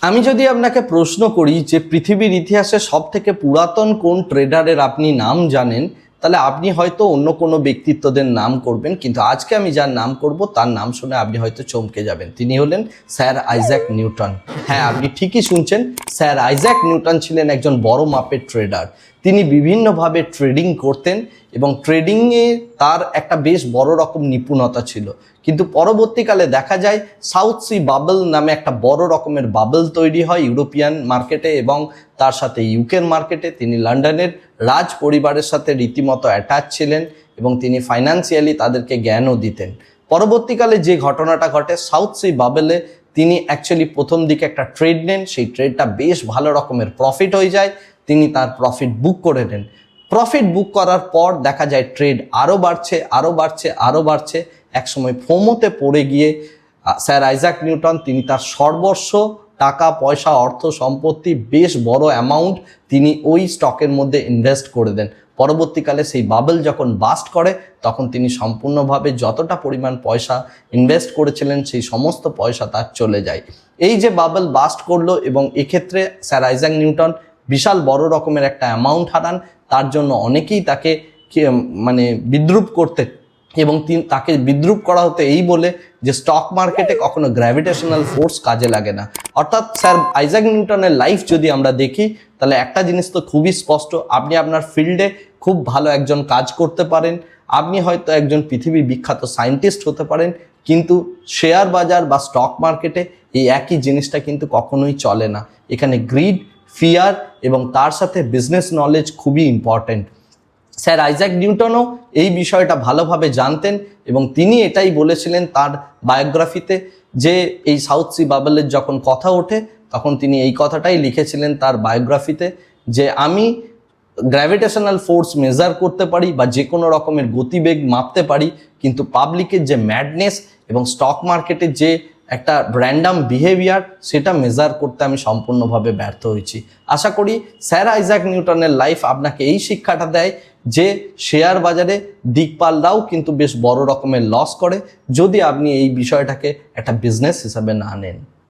আমি যদি আপনাকে প্রশ্ন করি যে পৃথিবীর ইতিহাসে সবথেকে পুরাতন কোন ট্রেডারের আপনি নাম জানেন, তাহলে আপনি হয়তো অন্য কোনো ব্যক্তিত্বদের নাম করবেন, কিন্তু আজকে আমি যার নাম করব তার নাম শুনে আপনি হয়তো চমকে যাবেন। তিনি হলেন স্যার আইজ্যাক নিউটন। হ্যাঁ, আপনি ঠিকই শুনছেন, স্যার আইজ্যাক নিউটন ছিলেন একজন বড় মাপের ট্রেডার। তিনি বিভিন্নভাবে ট্রেডিং করতেন এবং ট্রেডিংয়ে তার একটা বেশ বড় রকম নিপুণতা ছিল। কিন্তু পরবর্তীকালে দেখা যায় সাউথ সি বাবল নামে একটা বড় রকমের বাবল তৈরি হয় ইউরোপিয়ান মার্কেটে এবং তার সাথে ইউকের মার্কেটে। তিনি লন্ডনের রাজ পরিবারের সাথে রীতিমতো অ্যাটাচ ছিলেন এবং তিনি ফাইন্যান্সিয়ালি তাদেরকে জ্ঞানও দিতেন। পরবর্তীকালে যে ঘটনাটা ঘটে, সাউথ সি বাবলে তিনি অ্যাকচুয়ালি প্রথম দিকে একটা ট্রেড নেন, সেই ট্রেডটা বেশ ভালো রকমের প্রফিট হয়ে যায়। তিনি তার প্রফিট বুক করে নেন। প্রফিট বুক করার পর দেখা যায় ট্রেড আরও বাড়ছে, আরও বাড়ছে, আরও বাড়ছে। একসময় ফোমোতে পড়ে গিয়ে স্যার আইজ্যাক নিউটন তিনি তার সর্বস্ব টাকা পয়সা অর্থ সম্পত্তি বেশ বড় অ্যামাউন্ট তিনি ওই স্টকের মধ্যে ইনভেস্ট করে দেন। পরবর্তীকালে সেই বাবল যখন বাস্ট করে তখন তিনি সম্পূর্ণভাবে যতটা পরিমাণ পয়সা ইনভেস্ট করেছিলেন সেই সমস্ত পয়সা তার চলে যায়। এই যে বাবল বাস্ট করলো এবং এক্ষেত্রে স্যার আইজ্যাক নিউটন বিশাল বড় রকমের একটা অ্যামাউন্ট হারান। তার জন্য অনেকেই তাকে বিদ্রূপ করতে এবং তাকে বিদ্রূপ করা হতো এই বলে যে স্টক মার্কেটে কখনো গ্র্যাভিটেশনাল ফোর্স কাজে লাগে না। অর্থাৎ স্যার আইজ্যাক নিউটনের লাইফ যদি আমরা দেখি তাহলে একটা জিনিস তো খুবই স্পষ্ট, আপনি আপনার ফিল্ডে খুব ভালো একজন কাজ করতে পারেন, আপনি হয়তো একজন পৃথিবী বিখ্যাত সায়েন্টিস্ট হতে পারেন, কিন্তু শেয়ার বাজার বা স্টক মার্কেটে এই একই জিনিসটা কিন্তু কখনোই চলে না। এখানে গ্রিড, ফিয়ার এবং তার সাথে বিজনেস নলেজ খুবই ইম্পর্ট্যান্ট। স্যার আইজ্যাক নিউটনও এই বিষয়টা ভালোভাবে জানতেন এবং তিনি এটাই বলেছিলেন তার বায়োগ্রাফিতে যে এই সাউথ সি বাবলের যখন কথা ওঠে তখন তিনি এই কথাটাই লিখেছিলেন তার বায়োগ্রাফিতে যে আমি গ্র্যাভিটেশনাল ফোর্স মেজার করতে পারি বা যে কোনো রকমের গতিবেগ মাপতে পারি, কিন্তু পাবলিকের যে ম্যাডনেস এবং স্টক মার্কেটের যে একটা র্যান্ডাম বিহেভিয়ার সেটা মেজার করতে আমি সম্পূর্ণভাবে ব্যর্থ হয়েছি। আশা করি স্যার আইজ্যাক নিউটনের লাইফ আপনাকে এই শিক্ষাটা দেয় যে শেয়ার বাজারে দিকপালরাও কিন্তু বেশ বড় রকমের লস করে যদি আপনি এই বিষয়টাকে একটা বিজনেস হিসাবে না নেন।